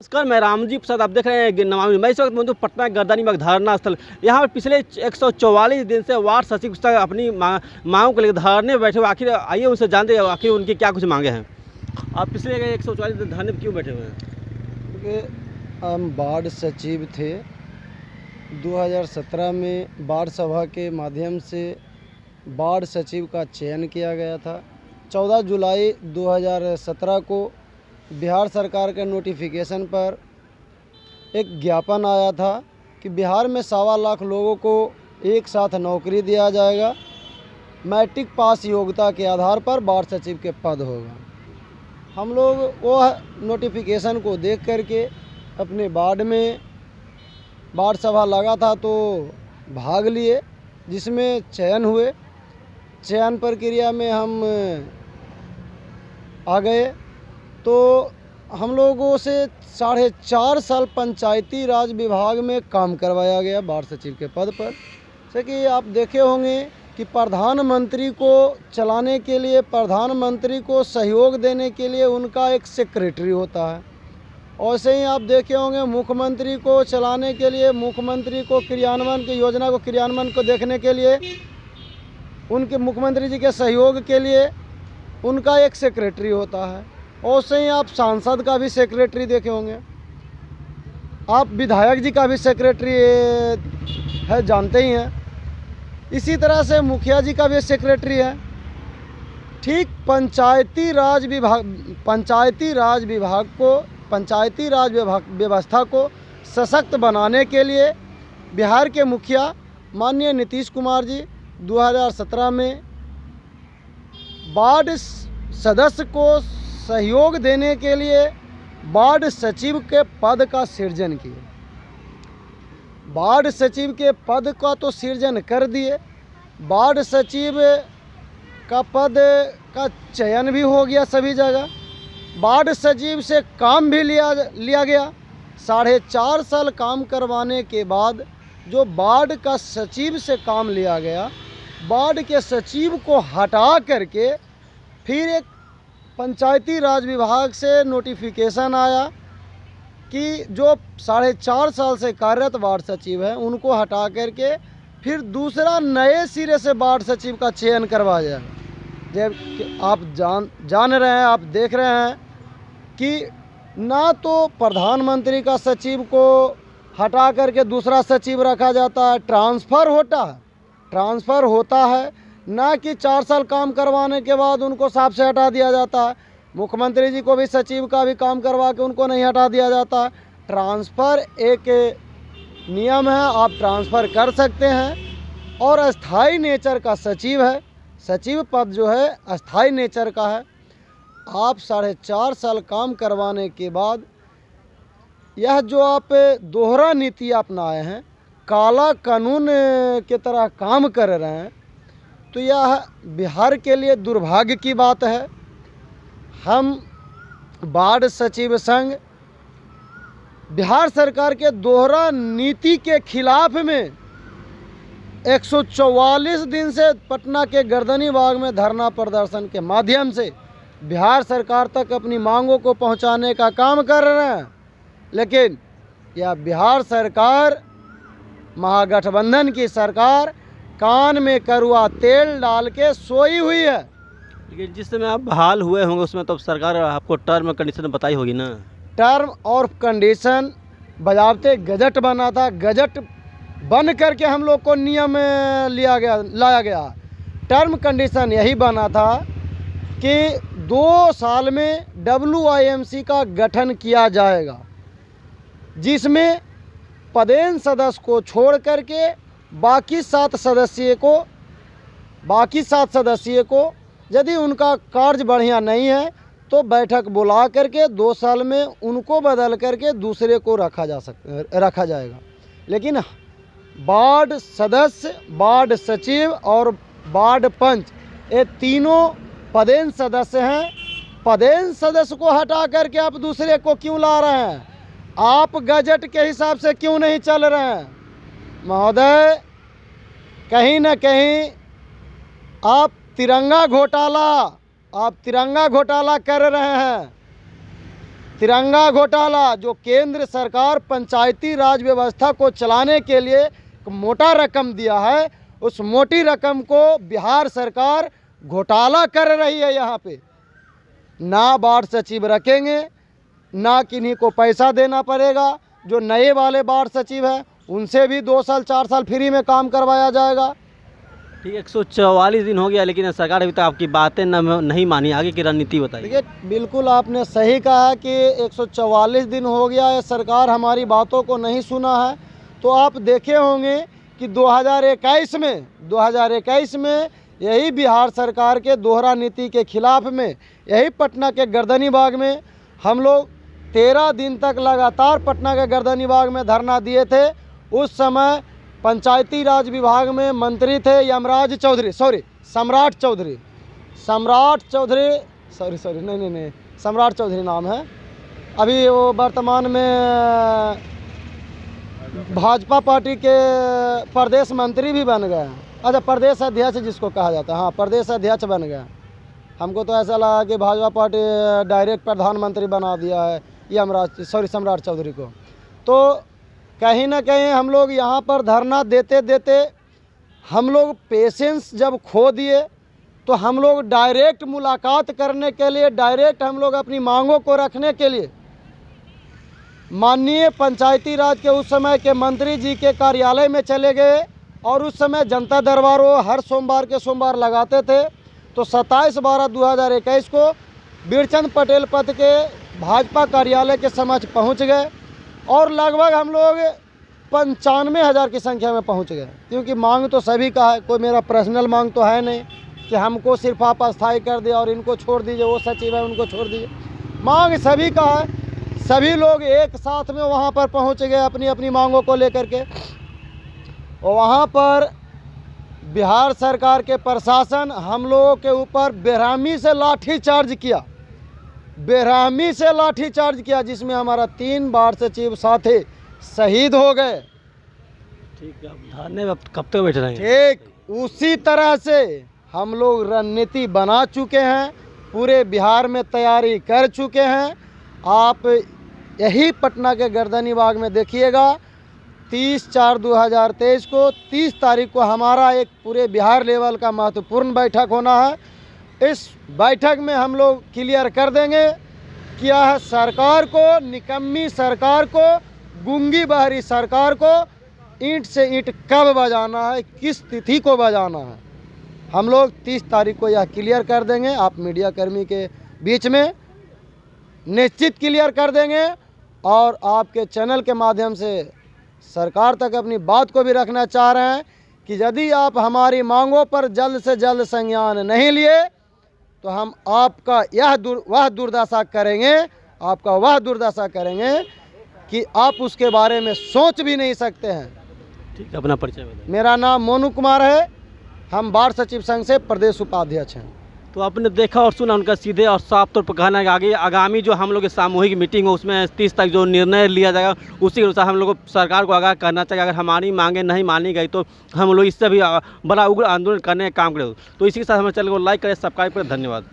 नमस्कार, मैं रामजी प्रसाद। आप देख रहे हैं नमामि। मैं इस वक्त मौजूद पटना गर्दनी में धरना स्थल। यहाँ पर पिछले 144 दिन से वार्ड सचिव तक अपनी मांगों को लेकर धरने बैठे हुए। आखिर आइए उनसे जानते हैं आखिर उनकी क्या कुछ मांगे हैं। आप पिछले 144 दिन धरने पर क्यों बैठे हुए हैं? क्योंकि हम वार्ड सचिव थे। 2017 में वार्ड सभा के माध्यम से वार्ड सचिव का चयन किया गया था। 14 जुलाई 2017 को बिहार सरकार के नोटिफिकेशन पर एक ज्ञापन आया था कि बिहार में 1.25 लाख लोगों को एक साथ नौकरी दिया जाएगा। मैट्रिक पास योग्यता के आधार पर वार्ड सचिव के पद होगा। हम लोग वो नोटिफिकेशन को देख करके अपने वार्ड में वार्ड सभा लगा था तो भाग लिए, जिसमें चयन हुए। चयन प्रक्रिया में हम आ गए तो हम लोगों से 4.5 साल पंचायती राज विभाग में काम करवाया गया वार्ड सचिव के पद पर। जैसे कि आप देखे होंगे कि प्रधानमंत्री को चलाने के लिए, प्रधानमंत्री को सहयोग देने के लिए उनका एक सेक्रेटरी होता है। वैसे ही आप देखे होंगे मुख्यमंत्री को चलाने के लिए, मुख्यमंत्री को क्रियान्वयन की योजना को क्रियान्वयन को देखने के लिए, उनके मुख्यमंत्री जी के सहयोग के लिए उनका एक सेक्रेटरी होता है। वैसे ही आप सांसद का भी सेक्रेटरी देखे होंगे, आप विधायक जी का भी सेक्रेटरी है, जानते ही हैं। इसी तरह से मुखिया जी का भी सेक्रेटरी है। ठीक पंचायती राज व्यवस्था को सशक्त बनाने के लिए बिहार के मुखिया माननीय नीतीश कुमार जी 2017 में वार्ड सदस्य को सहयोग देने के लिए वार्ड सचिव के पद का सृजन किए। वार्ड सचिव के पद का तो सृजन कर दिए, वार्ड सचिव का पद का चयन भी हो गया सभी जगह। वार्ड सचिव से काम भी लिया गया। 4.5 साल काम करवाने के बाद जो वार्ड का सचिव से काम लिया गया, वार्ड के सचिव को हटा करके फिर एक पंचायती राज विभाग से नोटिफिकेशन आया कि जो 4.5 साल से कार्यरत वार्ड सचिव हैं उनको हटा करके फिर दूसरा नए सिरे से वार्ड सचिव का चयन करवाया जाए। जब आप जान रहे हैं, आप देख रहे हैं कि ना तो प्रधानमंत्री का सचिव को हटा करके दूसरा सचिव रखा जाता है, ट्रांसफ़र होता है, ना कि 4 साल काम करवाने के बाद उनको साहब से हटा दिया जाता है। मुख्यमंत्री जी को भी सचिव का भी काम करवा के उनको नहीं हटा दिया जाता। ट्रांसफ़र एक नियम है, आप ट्रांसफ़र कर सकते हैं। और अस्थाई नेचर का सचिव है, सचिव पद जो है अस्थाई नेचर का है। आप 4.5 साल काम करवाने के बाद यह जो आप दोहरा नीति अपनाए हैं, काला कानून की तरह काम कर रहे हैं, तो यह बिहार के लिए दुर्भाग्य की बात है। हम वार्ड सचिव संघ बिहार सरकार के दोहरा नीति के खिलाफ में 144 दिन से पटना के गर्दनी बाग में धरना प्रदर्शन के माध्यम से बिहार सरकार तक अपनी मांगों को पहुंचाने का काम कर रहे हैं। लेकिन यह बिहार सरकार, महागठबंधन की सरकार, कान में करुआ तेल डाल के सोई हुई है। लेकिन जिस समय आप बहाल हुए होंगे उसमें तो सरकार आपको टर्म कंडीशन बताई होगी ना? टर्म और कंडीशन बजाबते गजट बना था। गजट बन करके हम लोग को नियम लाया गया। टर्म कंडीशन यही बना था कि 2 साल में WIMC का गठन किया जाएगा, जिसमें पदेन सदस्य को छोड़ करके बाकी 7 सदस्य को यदि उनका कार्य बढ़िया नहीं है तो बैठक बुला करके 2 साल में उनको बदल करके दूसरे को रखा जाएगा। लेकिन वार्ड सदस्य, वार्ड सचिव और वार्ड पंच, ये तीनों पदेन सदस्य हैं। पदेन सदस्य को हटा करके आप दूसरे को क्यों ला रहे हैं? आप गजट के हिसाब से क्यों नहीं चल रहे हैं? महोदय, कहीं ना कहीं आप तिरंगा घोटाला कर रहे हैं। तिरंगा घोटाला, जो केंद्र सरकार पंचायती राज व्यवस्था को चलाने के लिए एक मोटा रकम दिया है, उस मोटी रकम को बिहार सरकार घोटाला कर रही है। यहाँ पे ना वार्ड सचिव रखेंगे, ना किन्हीं को पैसा देना पड़ेगा। जो नए वाले वार्ड सचिव हैं उनसे भी 2 साल 4 साल फ्री में काम करवाया जाएगा। ठीक है, 144 दिन हो गया लेकिन सरकार अभी तक आपकी बातें नहीं मानी। आगे की रणनीति बताइए। देखिए, बिल्कुल आपने सही कहा कि 144 दिन हो गया है, सरकार हमारी बातों को नहीं सुना है। तो आप देखे होंगे कि 2021 में यही बिहार सरकार के दोहरा नीति के खिलाफ में, यही पटना के गर्दनीबाग में हम लोग 13 दिन तक लगातार पटना के गर्दनीबाग में धरना दिए थे। उस समय पंचायती राज विभाग में मंत्री थे सम्राट चौधरी नाम है। अभी वो वर्तमान में भाजपा पार्टी के प्रदेश मंत्री भी बन गए हैं। अच्छा, प्रदेश अध्यक्ष जिसको कहा जाता है, हाँ, प्रदेश अध्यक्ष बन गए। हमको तो ऐसा लगा कि भाजपा पार्टी डायरेक्ट प्रधानमंत्री बना दिया है सम्राट चौधरी को। तो कहीं ना कहीं हम लोग यहाँ पर धरना देते देते हम लोग पेशेंस जब खो दिए, तो हम लोग डायरेक्ट मुलाकात करने के लिए, डायरेक्ट हम लोग अपनी मांगों को रखने के लिए माननीय पंचायती राज के उस समय के मंत्री जी के कार्यालय में चले गए। और उस समय जनता दरबारों हर सोमवार के सोमवार लगाते थे। तो 27/12/2021 को बीरचंद पटेल पथ के भाजपा कार्यालय के समक्ष पहुंच गए और लगभग हम लोग 95,000 की संख्या में पहुंच गए। क्योंकि मांग तो सभी का है, कोई मेरा पर्सनल मांग तो है नहीं कि हमको सिर्फ आप अस्थायी कर दिया और इनको छोड़ दीजिए, वो सचिव है उनको छोड़ दीजिए। मांग सभी का है, सभी लोग एक साथ में वहाँ पर पहुँच गए अपनी अपनी मांगों को लेकर के। और वहाँ पर बिहार सरकार के प्रशासन हम लोगों के ऊपर बेरहमी से लाठीचार्ज किया, जिसमें हमारा 3 वार्ड सचिव साथी शहीद हो गए। ठीक है, अब धरने में कब तक बैठे रहेंगे? ठीक उसी तरह से हम लोग रणनीति बना चुके हैं, पूरे बिहार में तैयारी कर चुके हैं। आप यही पटना के गर्दनीबाग में देखिएगा, 30/4/2023 को 30 तारीख को हमारा एक पूरे बिहार लेवल का महत्वपूर्ण बैठक होना है। इस बैठक में हम लोग क्लियर कर देंगे क्या है सरकार को, निकम्मी सरकार को, गूंगी बहरी सरकार को ईंट से ईंट कब बजाना है, किस तिथि को बजाना है। हम लोग 30 तारीख को यह क्लियर कर देंगे। आप मीडिया कर्मी के बीच में निश्चित क्लियर कर देंगे और आपके चैनल के माध्यम से सरकार तक अपनी बात को भी रखना चाह रहे हैं कि यदि आप हमारी मांगों पर जल्द से जल्द संज्ञान नहीं लिए तो हम आपका वह दुर्दशा करेंगे कि आप उसके बारे में सोच भी नहीं सकते हैं। ठीक है, अपना परिचय बताइए। मेरा नाम मोनू कुमार है, हम वार्ड सचिव संघ से प्रदेश उपाध्यक्ष हैं। तो आपने देखा और सुना उनका सीधे और साफ तौर पर कहना है कि आगे आगामी जो हम लोग की सामूहिक मीटिंग हो उसमें 30 तक जो निर्णय लिया जाएगा उसी के अनुसार हम लोग को सरकार को आगाह करना चाहिए। अगर हमारी मांगें नहीं मानी गई तो हम लोग इससे भी बड़ा उग्र आंदोलन करने का काम करें। तो इसी के साथ हमारे चैनल को लाइक करें, सब्सक्राइब करें। धन्यवाद।